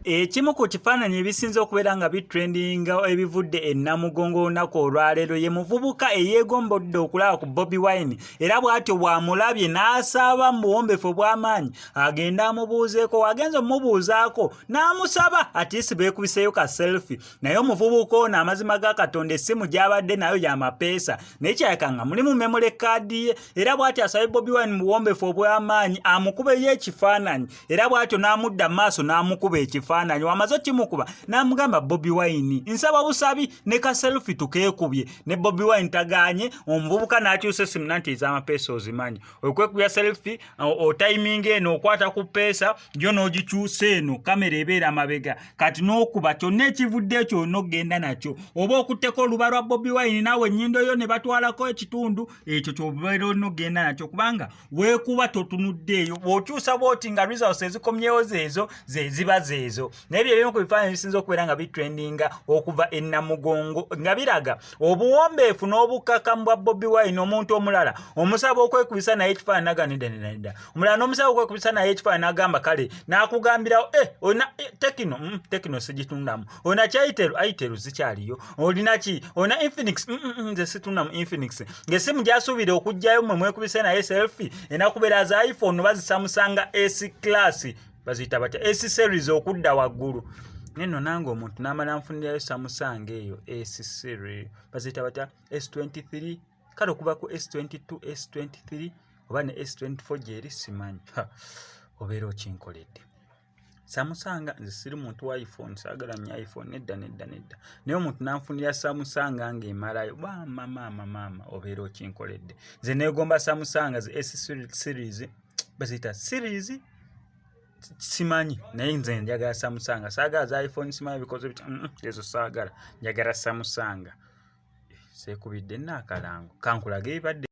Ekimu ku kifaananyi ebisinza okubeera nga bitrendinga ebivudde e Namugongo olunaku olwaleero ye muvubuka eyeegombodde okulaba ku Bobi Wine era bw'atyo bw'amulabye n'asaba mu buwombeefu obw'amaanyi agenda amubuuzeeko. Wagenza omubuuzaako n'amusaba atiisi beekubiseeyo ka selfie, naye omuvubuka ono amazima ga Katonda essimu gy'abadde nayo ya mapeesa naye kirabika nga mulimu memory card ye era bw'atyo asabye Bobi Wine mu buwombeefu obw'amaanyi amukubeyo ekifaananyi era bw'atyo n'amudda mu maaso n'amukuba ekifaananyi. Wamaze kimukuba n'amugamba Bobi Wine nsaba busabi ne ka selfie tukeekubye ne Bobi Wine tagaanye. Omuvubuka n'akyusa essimu nti ez'amapeesa ozimanyi okwekubya selfie otayiminga eno okwata ku peesa yo n'ogikyusa eno kamera ebeera mabega kati n'okuba kyonna ekivudde ekyo n'ogenda nakyo oba okutteko oluba lwa Bobi Wine naawe ennyindo yo ne batwalako ekitundu ekyo ky'obeera n'ogenda nakyo kubanga weekuba totunuddeeyo bw'okyusa bw'oti nga results ezikomyewo zeezo ze ziba zeezo. Naye bye bimu ku bifaananyi bisinza okubeera nga bitrendinga okuva e Namugongo nga biraga obuwombeefu n'obukkakkamu bwa Bobi Wine. Omuntu omulala omusaba okwekubisa naye ekifaananyi n'agamba nedda omulala n'omusaba okwekubisa naye ekifaananyi n'agamba kale n'akugambirawo olina tekino sigitundamu, olina kyayitero zikyaliyo, olina ki olina Infinix nze situndamu Infinix ng'essimu gy'asuubira okuggyayo mwe mwekubise naye selfie enakubeera za iPhone oba zisamusanga S class baziyita batya S series okudda waggulu. Neno nange omuntu n'amala nfunirayo Samsung eyo S series baziyita batya S23 kale okuba ku S22 S23 oba ne S24 gyeri simanyi obeera okinkoledde. Samsung nze siri muntu wa iPhone saagala nnyo iPhone nedda naye omuntu n'anfunira Samsung ng'emalayo maama obeera okinkoledde. Nze neegomba Samsung S series baziyita series simanyi naye nze njagala Samsung saagala za iPhone simanyi bikoze bitya ezo saagala njagala Samsung seekubidde n'akalango kankulage ebibadde